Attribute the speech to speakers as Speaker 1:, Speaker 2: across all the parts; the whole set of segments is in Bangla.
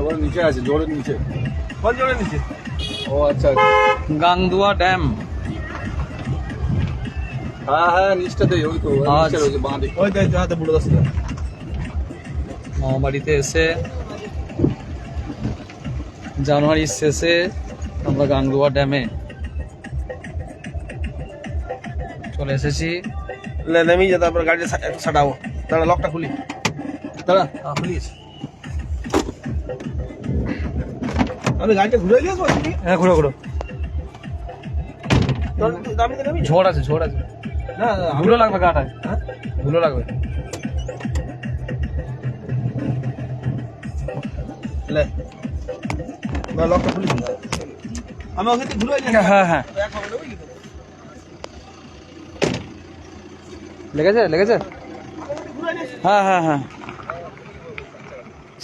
Speaker 1: ওর নিচে আছে, জোরের নিচে।
Speaker 2: কোন জলের নিচে?
Speaker 1: ও আচ্ছা আচ্ছা।
Speaker 3: গাংদুয়া ড্যাম।
Speaker 1: হ্যাঁ হ্যাঁ, নিচটাতেই, ওই তো
Speaker 3: আচ্ছা।
Speaker 1: নিচে রয়েছে বাঁ দিকে।
Speaker 2: ওই তো হাতে বুড়ো দশটা।
Speaker 3: মামাবাড়িতে এসে জানুয়ারির শেষে আমরা গাংদুয়া ড্যামে চলে এসেছি।
Speaker 2: নেমেই যা, তারপর গাড়িটা সাটাবো। দাঁড়া, লকটা খুলি।
Speaker 3: দাঁড়া,
Speaker 2: খুলিস। আমি গাড়িটা ঘুরে দিয়ে আসবো।
Speaker 3: হ্যাঁ ঘুরো ঘুরো।
Speaker 2: দামিতে নেবি?
Speaker 3: ঝড় আছে, ঝড় আছে।
Speaker 2: না
Speaker 3: ধুলো লাগবে গাটায়, ধুলো লাগবে।
Speaker 2: লে, না লকটা খুলিস। আমি ওখান থেকে ঘুরে যাই।
Speaker 3: হ্যাঁ হ্যাঁ, লেগেছে লেগেছে। হ্যাঁ হ্যাঁ হ্যাঁ,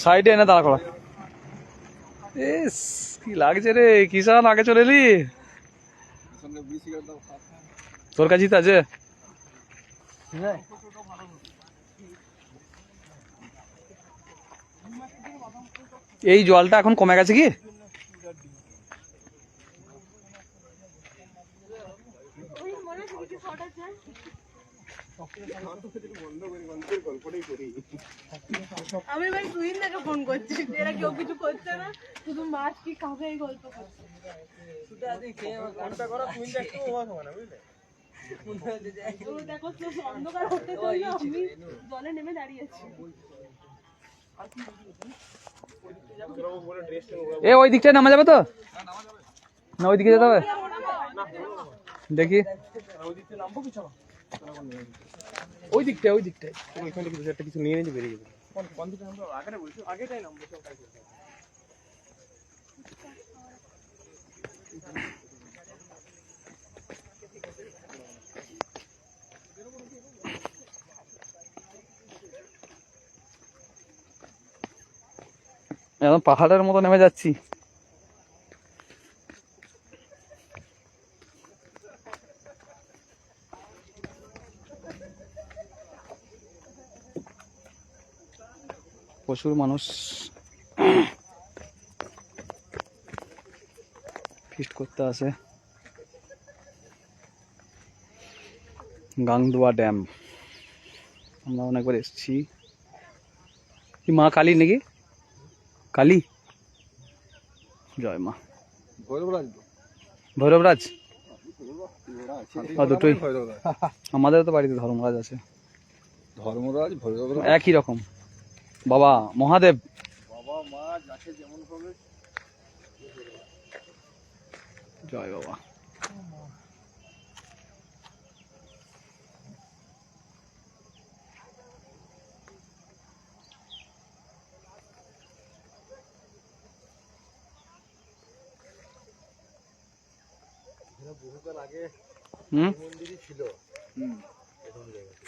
Speaker 3: সাইডে এনে দাঁড়া করা। ইস, কি লাগছে রে কিষান, আগে চলে এলি। তোর কাছে আছে? এই জলটা এখন কমে গেছে কি?
Speaker 4: আমি ভাই তুই নাকি ফোন করছিস, এরা কেউ কিছু করছে না, শুধু মাছ কি কাউকে এই গল্প করছে। দেখো তো অন্ধকার হতে চললো, আমি জলে নেমে দাঁড়িয়েছি।
Speaker 3: এ ওই দিকটায় নামা যাবে তো না? ওই দিকে যেতে হবে দেখি। ওই দিকটায়, ওই দিকটায়।
Speaker 2: একটা কিছু নিয়ে নিয়ে বেরিয়ে যাবে।
Speaker 3: একদম পাহাড়ের মতো নেমে যাচ্ছি। প্রচুর মানুষ ফিস্ট করতে আসে। গাংদুয়া ড্যাম আমরা অনেকবার এসেছি। কি মা কালী নাকি? কালী, জয় মা।
Speaker 1: ভৈরবরাজ,
Speaker 3: ভৈরবরাজ দুটোই।
Speaker 1: ভৈরবরাজ,
Speaker 3: আমাদের তো বাড়িতে ধর্মরাজ আছে।
Speaker 1: ধর্মরাজ ভৈরবরাজ
Speaker 3: একই রকম। বাবা মহাদেব।
Speaker 1: বাবা মা যাকে যেমন হবে।
Speaker 3: জয় বাবা।
Speaker 1: বহুকাল আগে
Speaker 3: হুম,
Speaker 1: মন্দিরই ছিল।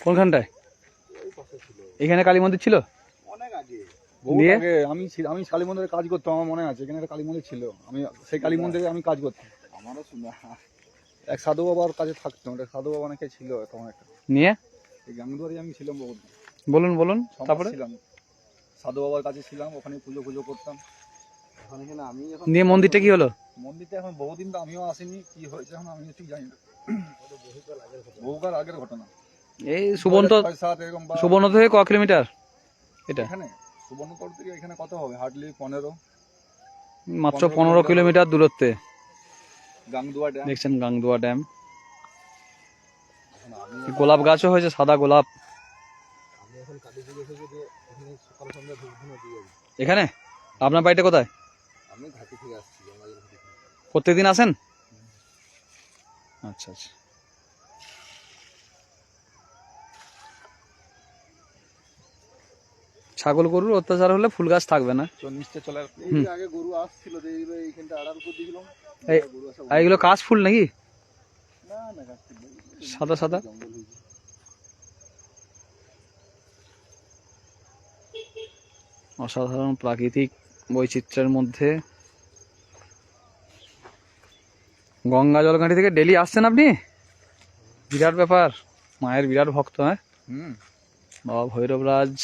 Speaker 3: কোনখানটায়? এখানে কালী মন্দির ছিল
Speaker 1: অনেক আগে, বহু আগে। আমি কালী মন্দিরে কাজ করতাম, আমার মনে আছে। এখানে একটা কালী মন্দির ছিল, আমি সেই কালী মন্দিরে আমি কাজ করতাম। আমারও শোনা, এক সাধু বাবার কাছে থাকতাম। একটা সাধু বাবা নাকি ছিল তখন একটা
Speaker 3: নিয়ে।
Speaker 1: এই গাঙ্গুয়ারি আমি ছিলাম বহুত।
Speaker 3: বলুন বলুন। তারপরে
Speaker 1: ছিলাম সাধু বাবার কাছে ছিলাম, ওখানে পুজো পুজো করতাম। এখন এখানে আমি এখন
Speaker 3: নিয়ে মন্দিরটা কি হলো?
Speaker 1: মন্দিরটা এখন বহুদিন তো আমিও আসিনি, কি হয়েছে এখন আমি ঠিক জানি না। বহুকাল আগের ঘটনা।
Speaker 3: এই সুবন্ত,
Speaker 1: 2006-7 এরকম বা
Speaker 3: সুবর্ণ থেকে ক কিলোমিটার এটা?
Speaker 1: এখানে সুবর্ণতর থেকে এখানে কত হবে? হার্ডলি 15।
Speaker 3: মাত্র 15 কিলোমিটার দূরত্বে
Speaker 1: গাংদুয়া ড্যাম।
Speaker 3: দেখছেন গাংদুয়া ড্যাম। গোলাপ গাছও হয়েছে, সাদা গোলাপ।
Speaker 1: আমি এখন কালী পুজো থেকে যে এখানে সকাল সন্ধ্যা ধূপ ধুনো দিয়ে যাই।
Speaker 3: এখানে আপনার বাড়িটা কোথায়?
Speaker 1: আমি ঘাটি থেকে আসছি, গঙ্গাজল ঘাটি থেকে।
Speaker 3: প্রত্যেকদিন আসেন? আচ্ছা আচ্ছা। ছাগল গরুর অত্যাচার হলে ফুল গাছ থাকবে না।
Speaker 1: নিচে চলে আগে গরু আসছিল, এইখানটা আড়াল করে দিয়েছিলাম।
Speaker 3: এগুলো কাশ ফুল নাকি?
Speaker 1: না না, গাছ
Speaker 3: সাদা সাদা।
Speaker 1: জঙ্গল হয়েছে।
Speaker 3: অসাধারণ প্রাকৃতিক বৈচিত্র্যের মধ্যে। গঙ্গা জলঘাটি থেকে ডেলি আসছেন আপনি? বিরাট ব্যাপার, মায়ের বিরাট ভক্ত। হ্যাঁ, বাবা ভৈরবরাজ।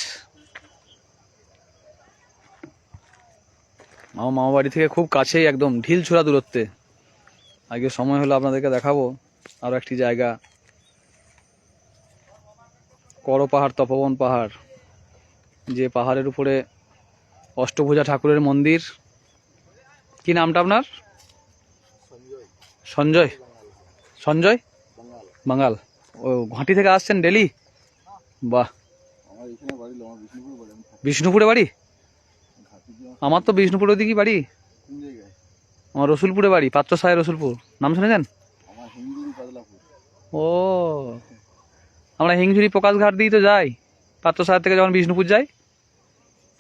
Speaker 3: আমার মামা বাড়ি থেকে খুব কাছেই, একদম ঢিল ছোড়া দূরত্বে। আগে সময় হলো আপনাদেরকে দেখাবো আরো একটি জায়গা, করো পাহাড়, তপবন পাহাড়, যে পাহাড়ের উপরে অষ্টভুজা ঠাকুরের মন্দির। কি নামটা আপনার? সঞ্জয়। সঞ্জয় বাঙ্গাল। ও ঘাঁটি থেকে আসছেন ডেলি? বাহ।
Speaker 1: আমার এখানে বাড়ি, আমার বিষ্ণুপুর বাড়ি।
Speaker 3: বিষ্ণুপুরে বাড়ি? আমার তো বিষ্ণুপুরের দিকেই বাড়ি।
Speaker 1: কোন জায়গায়?
Speaker 3: আমার রসুলপুরে বাড়ি, পাত্র সাহেব রসুলপুর, নাম শুনেছেন?
Speaker 1: আমার হিন্দুরি বাদলাপুর।
Speaker 3: ও, আমরা হিংঝুরি প্রকাশ ঘাট দিয়ে তো যাই পাত্র সাহেব থেকে যখন বিষ্ণুপুর যাই।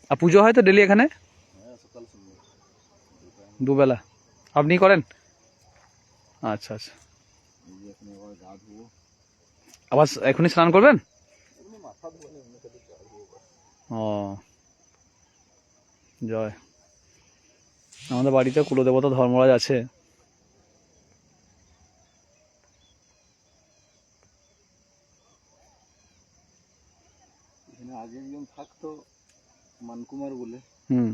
Speaker 3: আর পুজো হয় তো ডেলি এখানে?
Speaker 1: হ্যাঁ, সকাল সন্ধ্যা
Speaker 3: দুবেলা। আপনি করেন? আচ্ছা আচ্ছা।
Speaker 1: এই যে এখন আবার গা ধুবো,
Speaker 3: আবার এখনই স্নান করবেন?
Speaker 1: এমনি মাথা ধোয়া নেই, অন্য কাছে গা ধুবো।
Speaker 3: ও, জয়। আমাদের বাড়িতে কুলদেবতা ধর্মরাজ আছে।
Speaker 1: এখানে আগে একজন থাকতো মানকুমার বলে,
Speaker 3: হুম।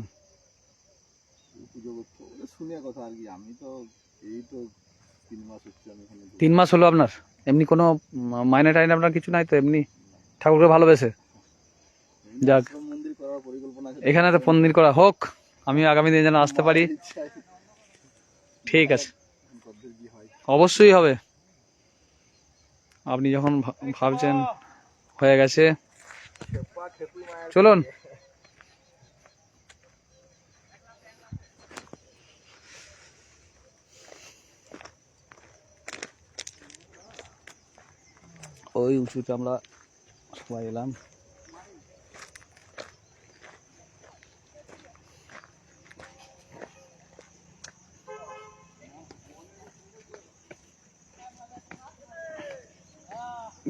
Speaker 1: পুজো করতো, ওটা শুনে কথা আর কি। আমি তো এই তো 3 মাস হচ্ছে আমি এখানে।
Speaker 3: 3 মাস হলো আপনার? এমনি কোনো মাইনে টাইনে আপনার কিছু নাই তো? এমনি ঠাকুরকে ভালোবেসে? যাক,
Speaker 1: আশ্রম মন্দির করার পরিকল্পনা আছে।
Speaker 3: এখানে তো মন্দির করা হোক, আমি আগামী দিনে যেন আসতে পারি।
Speaker 1: ইচ্ছা
Speaker 3: ঠিক আছে,
Speaker 1: কদ্দূর কি হয়।
Speaker 3: অবশ্যই হবে। আপনি যখন ভাবছেন হয়ে গেছে, চলুন। ওই উঁচুতে আমরা সবাই এলাম।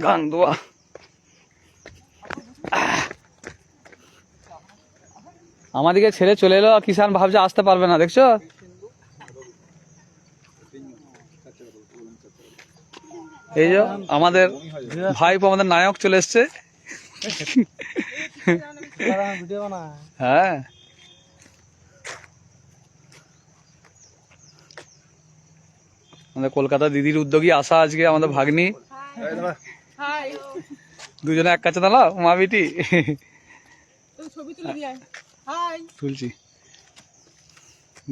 Speaker 3: গান দোয়া। আমাদিকে ছেড়ে চলে এলো, কিষান ভাবছে আসতে পারবে না, দেখছো? এই যে আমাদের ভাইপো, আমাদের নায়ক চলে এসছে। হ্যাঁ, আমাদের কলকাতা দিদির উদ্যোগী আসা আজকে আমাদের ভাগ্নি।
Speaker 4: হাই,
Speaker 3: দুজনে এক কাছে দাঁড়াও, মা বেটি।
Speaker 4: তো ছবি তুলে দিয়ে আয়। হাই,
Speaker 3: তুলছি।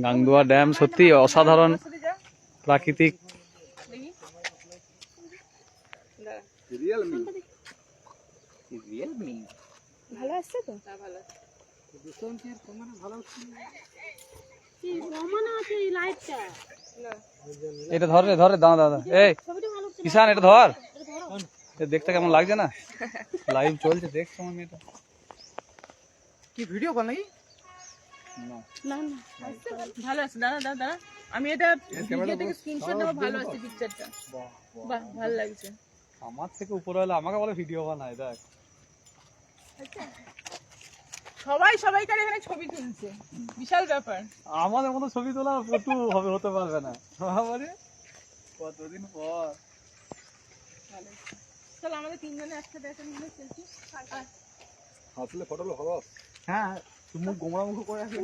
Speaker 3: গাংদুয়া ড্যাম সত্যি অসাধারণ
Speaker 4: আমার সাথে যা
Speaker 3: প্রাকৃতিক।
Speaker 4: দেখি। দাঁড়া,
Speaker 1: রিয়েলমি
Speaker 4: ভালো আসছে তো? হ্যাঁ, ভালো আছে। না,
Speaker 3: এটা ধর রে, ধরে দাঁড়া দাঁড়া। এই কিষান, এটা ধর। এ দেখতে কেমন লাগছে না? লাইভ চলছে, দেখছো আমার মেয়েটা?
Speaker 2: কি ভিডিও কল নাকি?
Speaker 4: না, না, ভালো আছে। দাঁড়া দাঁড়া দাঁড়া, আমি এটা ভিডিও থেকে স্ক্রিনশট নেব। ভালো আছে পিকচারটা, বাহ, ভালো লাগছে।
Speaker 3: আমার থেকে উপরে হলে আমাকে বলে ভিডিও বানায়, দেখ।
Speaker 4: সবাই সবাইকার এখানে ছবি তুলছে, বিশাল ব্যাপার।
Speaker 3: আমাদের মতো ছবি তোলা পটু হবে, হতে পারবে না। মানে কতদিন পর।
Speaker 4: চল আমাদের তিনজনে একসাথে একটা মিলে সেলফি।
Speaker 1: আসলে ফটোগুলো ভালো।
Speaker 2: হ্যাঁ, তুমি মুখ গোমড়া মুখ করে আসলে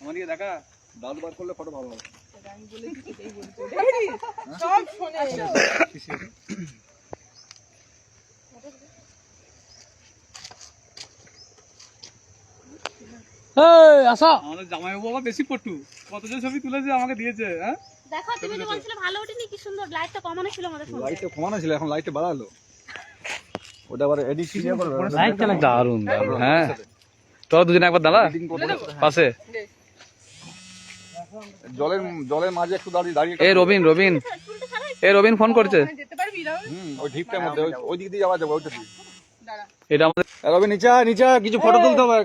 Speaker 3: আমার দিকে দেখা।
Speaker 1: দাঁত বার করলে ফটো ভালো হবে।
Speaker 4: আমি বলেছি এটাই বলতে। সব শোনে।
Speaker 3: আসা, আমাদের জামাইবাবু আবার বেশি পটু, কতজন ছবি তুলেছে আমাকে দিয়েছে। হ্যাঁ,
Speaker 5: দেখো তুমি তো বলছিলে ভালো ওঠেনি, কি সুন্দর লাইটটা কমানো ছিল আমাদের ফোনে।
Speaker 1: লাইটটা কমানো ছিল, এখন লাইটটা বাড়ালো। ওটা আবার এডিট করবে।
Speaker 3: দারুন দারুন। হ্যাঁ, তোরা দুজনে একবার দাঁড়া পাশে।
Speaker 1: জলের জলের মাঝে একটু দাঁড়িয়ে দাঁড়িয়ে।
Speaker 3: এ রবিন, রবিন, এ রবিন ফোন করছে।
Speaker 4: যেতে পারবি রাহুল?
Speaker 1: ওই ঢিপটার মধ্যে ওই দিক দিয়ে যাওয়া যাবে, ওইটা দিয়ে।
Speaker 4: দাঁড়া,
Speaker 3: এটা আমাদের
Speaker 1: রবি নিচা নিচা কিছু ফটো তুলতে হবে।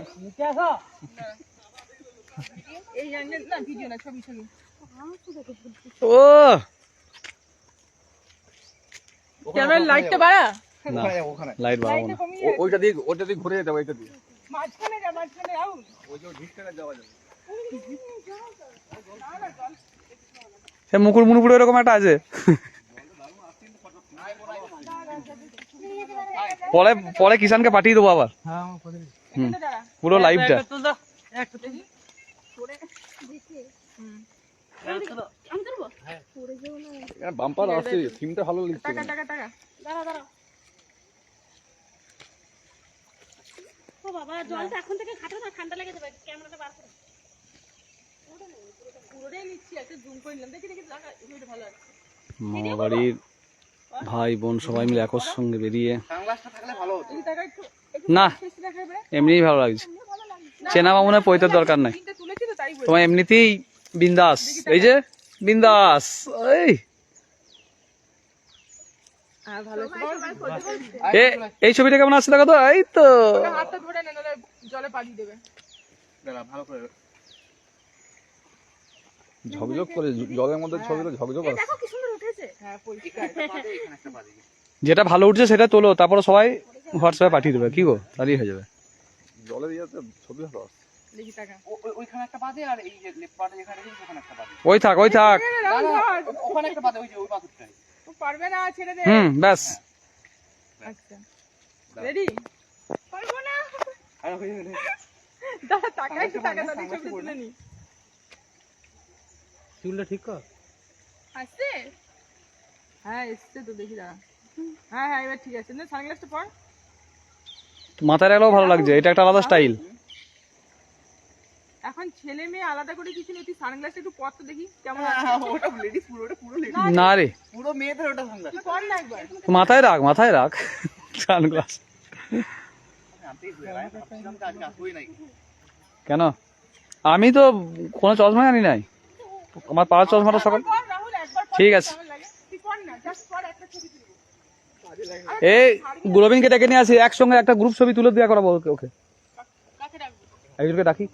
Speaker 4: এই অ্যাঙ্গেল না, ভিডিও না, ছবি ছবি।
Speaker 3: ও
Speaker 4: ক্যামেরার লাইটটা বাড়া,
Speaker 3: না,
Speaker 1: ওখানে
Speaker 3: লাইট বাড়াবো না।
Speaker 4: কমিয়ে
Speaker 1: ওইটা দিয়ে ঘুরে যেতে হবে, ওইটা দিয়ে।
Speaker 4: মাঝখানে যা, মাঝখানে রাহুল।
Speaker 1: ওই যে ঢিপটাতে যাওয়া যাবে।
Speaker 3: সে মুকুর মুনুপুর এরকম একটা আছে। পরে পরে কিষানকে পাঠিয়ে দেবো আবার।
Speaker 2: হ্যাঁ, আমার
Speaker 4: এখানে দাঁড়া
Speaker 3: পুরো লাইভটা।
Speaker 5: আমি ধরবো
Speaker 1: বাম্পার আসছে, থিমটা ভালো লিখছে।
Speaker 4: টাকা টাকা টাকা
Speaker 5: দাঁড়া দাঁড়া ও বাবা জলটা এখন থেকে খাটো না, ঠান্ডা লেগে যাবে, ক্যামেরাটা বার করো।
Speaker 4: পুরোটাই নিচ্ছি, একটা জুম করে নিলাম, দেখি দেখি টাকা এটা ভালো আছে।
Speaker 3: মামা বাড়ির ভাই বোন সবাই মিলে একর সঙ্গে বেরিয়ে,
Speaker 4: এই টাকা একটু
Speaker 3: না
Speaker 4: বেশি দেখাবে,
Speaker 3: এমনিই ভালো লাগছে। চেনা মামুনে পৈতের দরকার নাই,
Speaker 4: তিনটা তুলেছি তো তাই বলছি।
Speaker 3: তোমার এমনিতেই বিন্দাস। এই যে বিন্দাস, এই
Speaker 4: হ্যাঁ ভালো
Speaker 3: এই ছবিটা কেমন আসছে দেখো তো। এই তো
Speaker 4: হাতটা ধরে নেন, নাহলে জলে পালিয়ে দেবে।
Speaker 1: ঝকঝক করে জলের মধ্যে ছবিটা ঝকঝক আসছে।
Speaker 5: দেখো কি সুন্দর উঠেছে।
Speaker 4: হ্যাঁ পরিষ্কার।
Speaker 3: যেটা ভালো উঠছে সেটা তোলো, তারপরে সবাই হোয়াটসঅ্যাপে পাঠিয়ে দেবে, কি গো তাহলেই হয়ে যাবে।
Speaker 1: জলের ইয়েতে ছবি ভালো আসছে।
Speaker 4: দেখি টাকা
Speaker 2: ওইখানে একটা বাদে আর এই যে লেফট যেখানে রেখেছি ওখানে একটা বাদে।
Speaker 3: ওই থাক ওই থাক।
Speaker 2: ওখানে একটা বাদে, ওই যে ওই পাথরটাই।
Speaker 4: ও পারবে না, ছেড়ে দে।
Speaker 3: ব্যাস।
Speaker 4: আচ্ছা রেডি? পারবো না।
Speaker 2: আর হয়ে গেল।
Speaker 4: দাঁড়া, টাকা একটু টাকা দাদি ছবি তুলে নি।
Speaker 2: চুলটা ঠিক কর।
Speaker 4: আসছে? হ্যাঁ এসছে তো, দেখি দাঁড়া। হ্যাঁ হ্যাঁ এবার ঠিক আছে, না সানগ্লাসটা পর।
Speaker 3: মাথায় রাখলেও ভালো লাগছে, এটা একটা আলাদা স্টাইল।
Speaker 4: এখন ছেলে মেয়ে আলাদা করে কিছু নেই, তুই সানগ্লাসটা একটু পর তো দেখি কেমন আছে।
Speaker 2: ওটা লেডিস পুরো, ওটা পুরো লেডিস।
Speaker 3: না রে,
Speaker 2: পুরো মেয়েদের ওটা সামনে।
Speaker 4: তুই পর না একবার।
Speaker 3: মাথায় রাখ, মাথায় রাখ সানগ্লাস। কেন? আমি তো কোনো চশমাই আনি নাই, আমার পাড়ার চশমাটা সকাল।
Speaker 4: পর রাহুল, একবার পর,
Speaker 3: ঠিক আছে।
Speaker 4: কেমন লাগে? তুই পর না, জাস্ট পর, একটা ছবি তুলবো।
Speaker 3: এই গুরবিনকে ডেকে নিয়ে আসি, একসঙ্গে একটা গ্রুপ ছবি তুলে দেওয়া করাবো ওকে। ওকে
Speaker 4: কাকে রাখবো?
Speaker 3: একজনকে ডাকি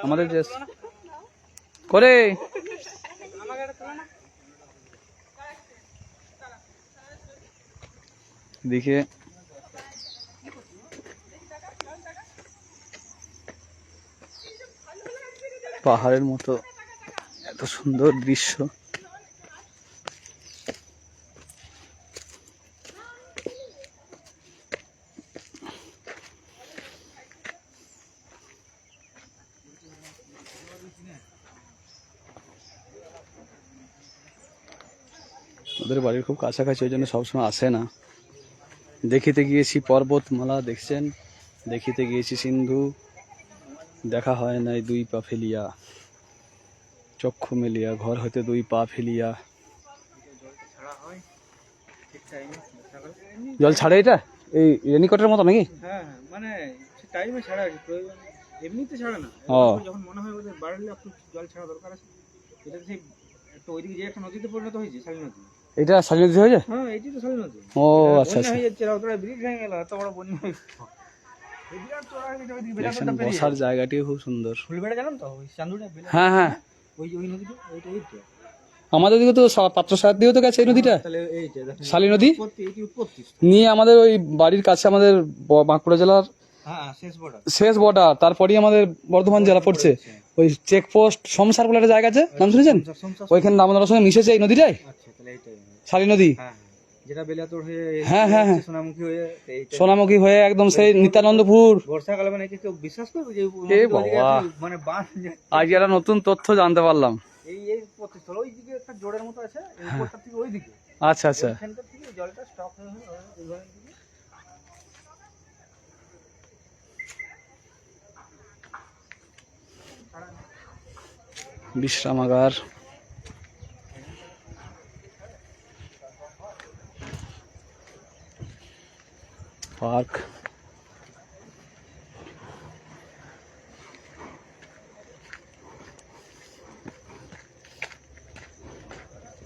Speaker 3: আমাদের যে করে। দেখে পাহাড়ের মতো এত সুন্দর দৃশ্য। ওদের বাড়ির খুব কাছাকাছি, ওই জন্য সবসময় আসে না। দেখিতে গিয়েছি পর্বতমালা, দেখছেন, দেখিতে গিয়েছি সিন্ধু, দেখা হয় নাই দুই পা ফেলিয়া, চক্ষু মেলিয়া ঘর হইতে দুই পা ফেলিয়া। জল ছাড়ে এটা এই রেনিকোটের মতো নাকি?
Speaker 2: হ্যাঁ মানে টাইমে ছাড়া আছে, প্রয়োজন এমনিতে ছাড়া না।
Speaker 3: ও
Speaker 2: যখন মনে হয় ওদের বাড়লে একটু জল ছাড়া দরকার আছে। এটা সেই একটা ওইদিকে যে একটা নদীতে পরিণত হয়েছে, শালী নদী।
Speaker 3: এটা স্বাধীন হয়ে যায়।
Speaker 2: হ্যাঁ এইটি তো শালী নদী।
Speaker 3: ও আচ্ছা আচ্ছা।
Speaker 2: হয়ে যাচ্ছে, রাউতরা ব্রিজ ভেঙে গেল, এত বড় বন্যা হয়েছে। এই বিরাট চড়া হয়ে গেছে, ওইদিকে
Speaker 3: দেখছেন
Speaker 2: বেলাকোটটা পেরিয়ে।
Speaker 3: বসার জায়গাটিও খুব সুন্দর।
Speaker 2: ফুলবেড়া জানেন তো, ওই চান্দুটা বেলা।
Speaker 3: হ্যাঁ হ্যাঁ,
Speaker 2: ওই নদীটা, ওইটা এই তো।
Speaker 3: আমাদের দিকে তো পাত্র সাহেব দিয়েও তো গেছে এই নদীটা,
Speaker 2: তাহলে এই যে দেখেন,
Speaker 3: শালী নদী
Speaker 2: উৎপত্তি, এটি উৎপত্তি।
Speaker 3: নিয়ে আমাদের ওই বাড়ির কাছে, আমাদের বাঁকুড়া জেলার
Speaker 2: হ্যাঁ শেষ বর্ডার।
Speaker 3: শেষ বর্ডার, তারপরেই আমাদের বর্ধমান জেলা পড়ছে। ওই চেকপোস্ট সমসার বলে একটা জায়গা আছে, নাম শুনেছেন? ওইখানে দামোদরের সঙ্গে মিশেছে এই নদীটাই,
Speaker 2: আচ্ছা তাহলে এইটাই।
Speaker 3: শালী নদী।
Speaker 2: হ্যাঁ যেটা বেলাতোর হয়ে,
Speaker 3: হ্যাঁ হ্যাঁ হ্যাঁ,
Speaker 2: সোনামুখী হয়ে, এইটা
Speaker 3: সোনামুখী হয়ে একদম সেই নিত্যানন্দপুর।
Speaker 2: বর্ষাকালে মানে কি কেউ বিশ্বাস করবে যে
Speaker 3: এ
Speaker 2: ওদিকে
Speaker 3: বাবা,
Speaker 2: মানে বান
Speaker 3: আজ একটা নতুন তথ্য জানতে পারলাম।
Speaker 2: এই প্রতিস্থল ওইদিকে একটা জোড়ের মতো আছে, এই উপরটা থেকে ওইদিকে,
Speaker 3: আচ্ছা আচ্ছা,
Speaker 2: সেন্টার থেকে জলটা স্টক হয়ে ওইভাবে দিকে।
Speaker 3: বিশ্রামাগার, পার্ক।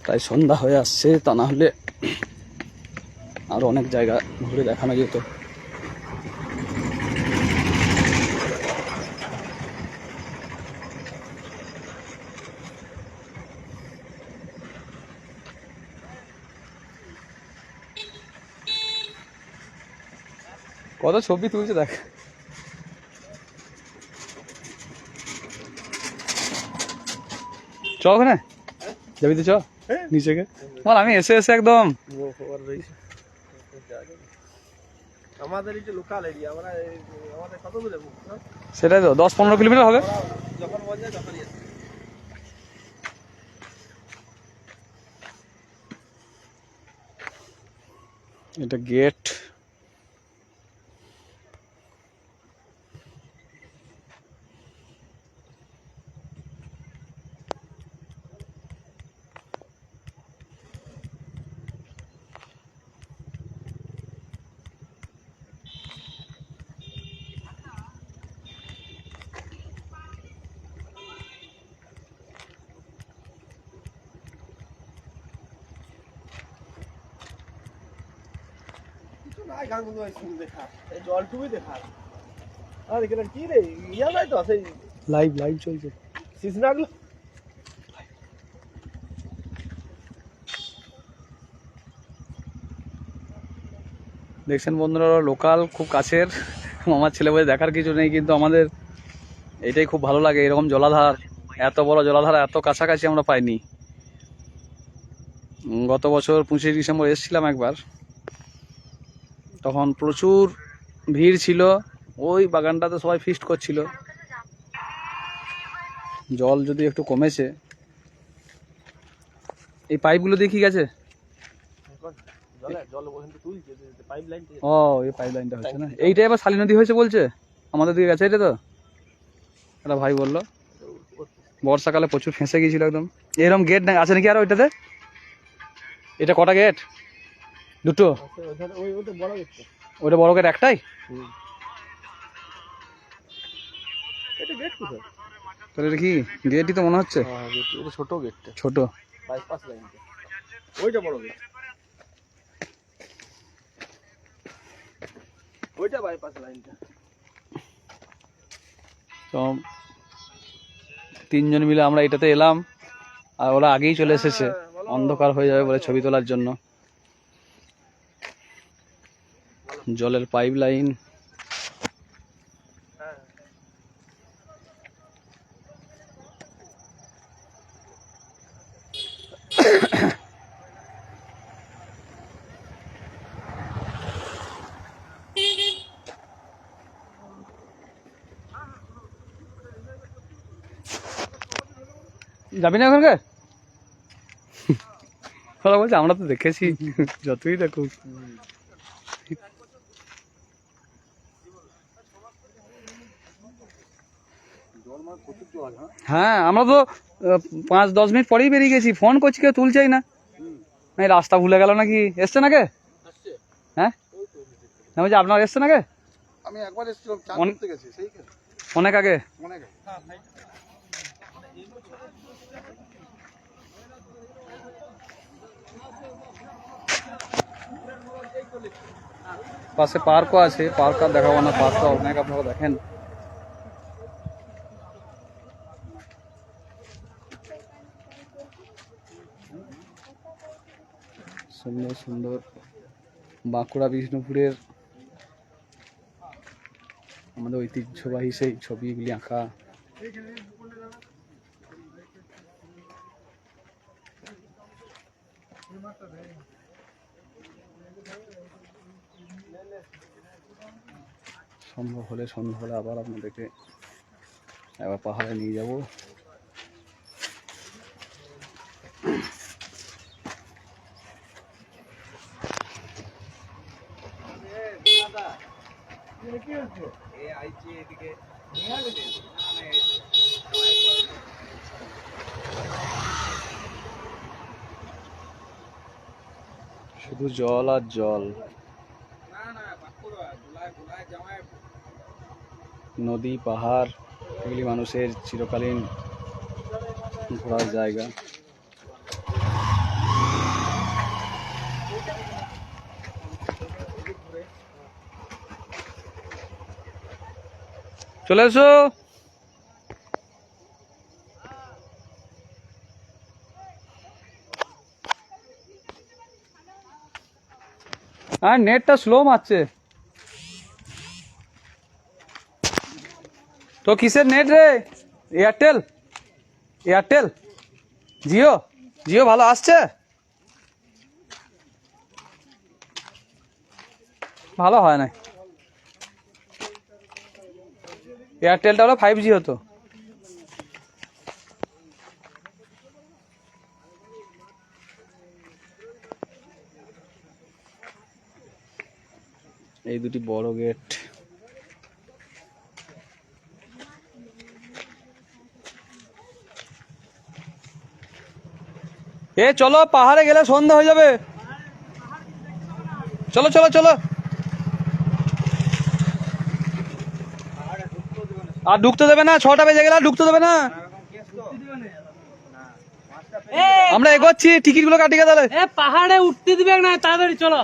Speaker 3: প্রায় সন্ধ্যা হয়ে আসছে, তা না হলে আরো অনেক জায়গা ঘুরে দেখানো যেত। কত ছবি তুলছে দেখ। চ ওখানে যাবি তো, চ নিচে গে। বল আমি এসে এসে একদম
Speaker 2: আমাদের এই যে লোকাল এরিয়া আমাদের কত দূরে
Speaker 3: সেটাই তো 10-15 কিলোমিটার হবে।
Speaker 2: যখন মন যায় তখনই আসে।
Speaker 3: এটা গেট।
Speaker 2: কিছু নাই গান গুলো শুন দেখা এই জলটুকুই দেখা আর এখানে কি রে ইয়া নাই তো সেই
Speaker 3: লাইভ চলছে।
Speaker 2: সিজনাগুলো
Speaker 3: দেখছেন বন্ধুরা, লোকাল খুব কাছের। আমার ছেলে বলে দেখার কিছু নেই, কিন্তু আমাদের এটাই খুব ভালো লাগে। এরকম জলাধার, এত বড় জলাধার এত কাছাকাছি আমরা পাইনি। গত বছর 25 ডিসেম্বর এসেছিলাম একবার, তখন প্রচুর ভিড় ছিল। ওই বাগানটাতে সবাই ফিস্ট করছিল। জল যদি একটু কমেছে, এই পাইপগুলো দিয়ে কি গেছে?
Speaker 2: জল ওখান থেকে তুলছে পাইপ লাইন থেকে।
Speaker 3: ও, এই পাইপ লাইনটা হচ্ছে না, এইটাই আবার শালী নদী হয়েছে বলছে। আমাদের দিকে গেছে এটা তো, একটা ভাই বললো বর্ষাকালে প্রচুর ফেঁসে গিয়েছিল একদম। এরকম গেট আছে নাকি আর ওইটাতে? এটা কটা গেট? দুটো? ওইটা বড় গেট একটাই?
Speaker 2: এটা গেট কোথায়?
Speaker 3: তাহলে এটা কি গেটই তো মনে হচ্ছে।
Speaker 2: হ্যাঁ গেট, এটা ছোট গেটটা,
Speaker 3: ছোট
Speaker 2: বাইপাস লাইনটা। ওইটা বড় গেট, ওইটা বাইপাস লাইনটা।
Speaker 3: তো 3 জন মিলে আমরা এটাতে এলাম, আর ওরা আগেই চলে এসেছে, অন্ধকার হয়ে যাবে বলে ছবি তোলার জন্য। জলের পাইপ লাইন। যাবি না ওখানকে? ওরা বলছে আমরা তো দেখেছি, যতই দেখুক। হ্যাঁ, আমরা তো 5-10 মিনিট পরেই বেরিয়ে গেছি। ফোন করছি, কেউ তুলছেই না। এই রাস্তা ভুলে গেল নাকি? এসছে নাকি? হ্যাঁ, না বলছি আপনার এসছে নাকি?
Speaker 1: আমি একবার এসেছিলাম, চা করতে গেছি সেই
Speaker 3: অনেক আগে।
Speaker 1: অনেক আগে।
Speaker 3: পাশে পার্কও আছে, পার্ক আর দেখাবো না, পার্কটা অনেক আপনারা দেখেন। সুন্দর সুন্দর বাঁকুড়া বিষ্ণুপুরের আমাদের ঐতিহ্যবাহী সেই ছবিগুলি আঁকা। সম্ভব হলে সন্ধ্যাবেলা আবার আপনাদেরকে একবার পাহাড়ে নিয়ে যাব। শুধু জল আর জল, নদী পাহাড়, এগুলি মানুষের চিরকালীন ঘোরার জায়গা। চলে এসো। আর নেটটা স্লো মারছে তো। কিসের নেট রে? এয়ারটেল? এয়ারটেল? জিও? জিও ভালো আসছে? ভালো হয় না। এয়ারটেলটা হলো 5G হতো। এই দুটি বড় গেট। চলো পাহাড়ে গেলে সন্ধ্যা হয়ে যাবে, চলো চলো চলো। আর ঢুকতে দেবে না, 6টা বেজে গেলে আর ঢুকতে দেবে না। আমরা এগোচ্ছি, টিকিট গুলো কাটিয়ে তাহলে।
Speaker 6: পাহাড়ে উঠতে দিবে না, তাড়াতাড়ি চলো।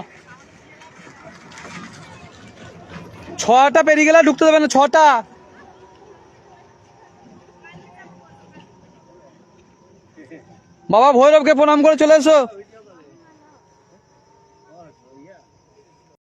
Speaker 3: 6টা পেরিয়ে গেলে আর ঢুকতে দেবে না, 6টা। বাবা ভৈরবকে প্রণাম করে চলে এসো।